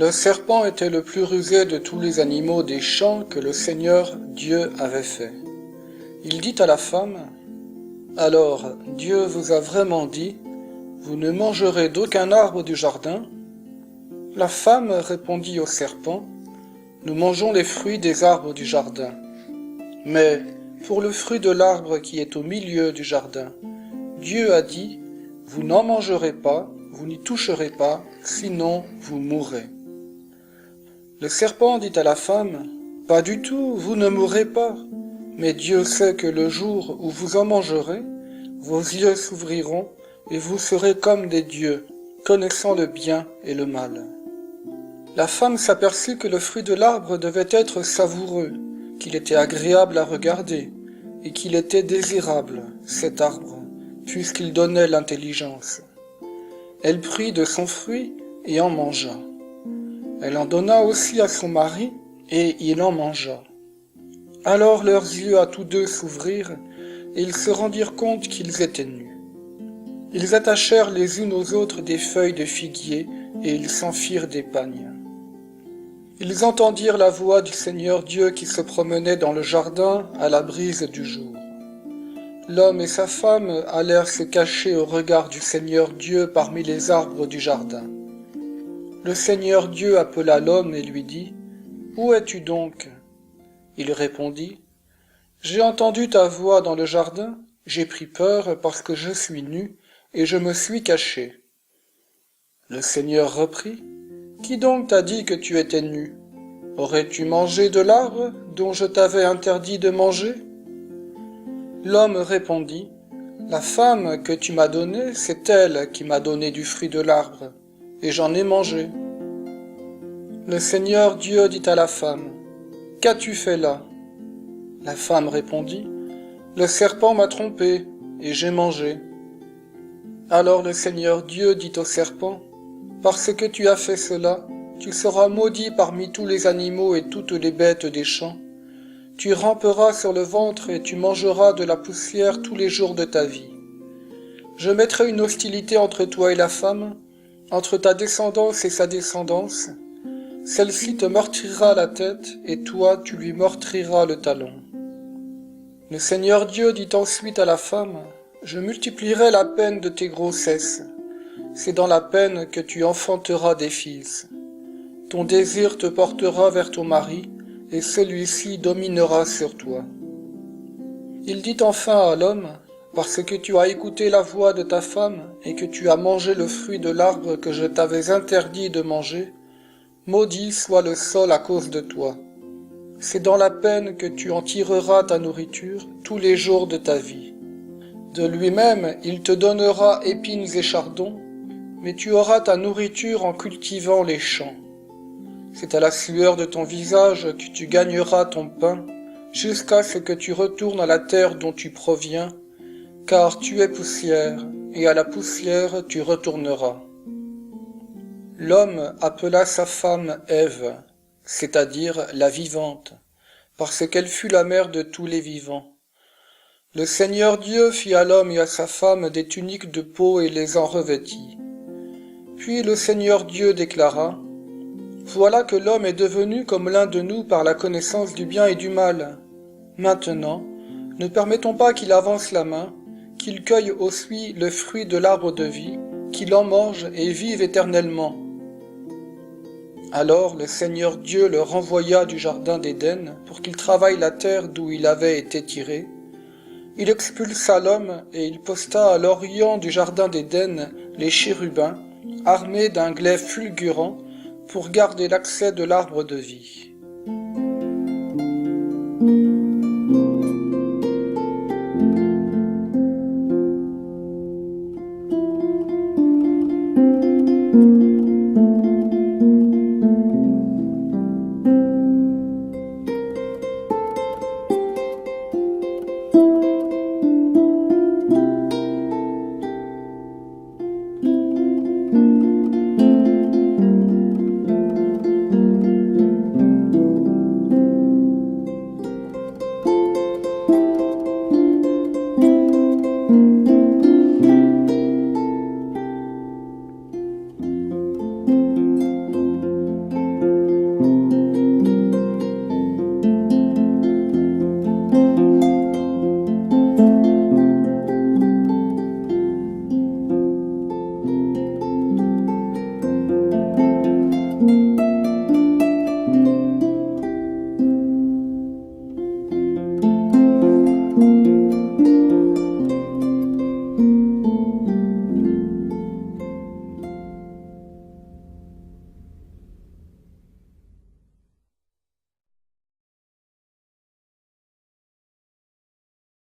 Le serpent était le plus rusé de tous les animaux des champs que le Seigneur Dieu avait fait. Il dit à la femme, « Alors, Dieu vous a vraiment dit, vous ne mangerez d'aucun arbre du jardin ?» La femme répondit au serpent, « Nous mangeons les fruits des arbres du jardin. Mais pour le fruit de l'arbre qui est au milieu du jardin, Dieu a dit, vous n'en mangerez pas, vous n'y toucherez pas, sinon vous mourrez. » Le serpent dit à la femme, « Pas du tout, vous ne mourrez pas, mais Dieu sait que le jour où vous en mangerez, vos yeux s'ouvriront et vous serez comme des dieux, connaissant le bien et le mal. » La femme s'aperçut que le fruit de l'arbre devait être savoureux, qu'il était agréable à regarder, et qu'il était désirable, cet arbre, puisqu'il donnait l'intelligence. Elle prit de son fruit et en mangea. Elle en donna aussi à son mari, et il en mangea. Alors leurs yeux à tous deux s'ouvrirent, et ils se rendirent compte qu'ils étaient nus. Ils attachèrent les unes aux autres des feuilles de figuier, et ils s'en firent des pagnes. Ils entendirent la voix du Seigneur Dieu qui se promenait dans le jardin à la brise du jour. L'homme et sa femme allèrent se cacher au regard du Seigneur Dieu parmi les arbres du jardin. Le Seigneur Dieu appela l'homme et lui dit, « Où es-tu donc » Il répondit, « J'ai entendu ta voix dans le jardin, j'ai pris peur parce que je suis nu, et je me suis caché. » Le Seigneur reprit, « Qui donc t'a dit que tu étais nu? Aurais-tu mangé de l'arbre dont je t'avais interdit de manger ?» L'homme répondit, « La femme que tu m'as donnée, c'est elle qui m'a donné du fruit de l'arbre, et j'en ai mangé. » Le Seigneur Dieu dit à la femme, « Qu'as-tu fait là ?» La femme répondit, « Le serpent m'a trompé, et j'ai mangé. » Alors le Seigneur Dieu dit au serpent, « Parce que tu as fait cela, tu seras maudit parmi tous les animaux et toutes les bêtes des champs. Tu ramperas sur le ventre et tu mangeras de la poussière tous les jours de ta vie. Je mettrai une hostilité entre toi et la femme, entre ta descendance et sa descendance. Celle-ci te meurtrira la tête, et toi tu lui meurtriras le talon. » Le Seigneur Dieu dit ensuite à la femme, « Je multiplierai la peine de tes grossesses. C'est dans la peine que tu enfanteras des fils. Ton désir te portera vers ton mari, et celui-ci dominera sur toi. » Il dit enfin à l'homme, « Parce que tu as écouté la voix de ta femme, et que tu as mangé le fruit de l'arbre que je t'avais interdit de manger, maudit soit le sol à cause de toi. C'est dans la peine que tu en tireras ta nourriture tous les jours de ta vie. De lui-même, il te donnera épines et chardons, mais tu auras ta nourriture en cultivant les champs. C'est à la sueur de ton visage que tu gagneras ton pain, jusqu'à ce que tu retournes à la terre dont tu proviens, car tu es poussière, et à la poussière tu retourneras. » L'homme appela sa femme Ève, c'est-à-dire la vivante, parce qu'elle fut la mère de tous les vivants. Le Seigneur Dieu fit à l'homme et à sa femme des tuniques de peau et les en revêtit. Puis le Seigneur Dieu déclara, « Voilà que l'homme est devenu comme l'un de nous par la connaissance du bien et du mal. Maintenant, ne permettons pas qu'il avance la main, qu'il cueille aussi le fruit de l'arbre de vie, qu'il en mange et vive éternellement. » Alors le Seigneur Dieu le renvoya du jardin d'Éden pour qu'il travaille la terre d'où il avait été tiré. Il expulsa l'homme et il posta à l'orient du jardin d'Éden les chérubins, armés d'un glaive fulgurant, pour garder l'accès de l'arbre de vie.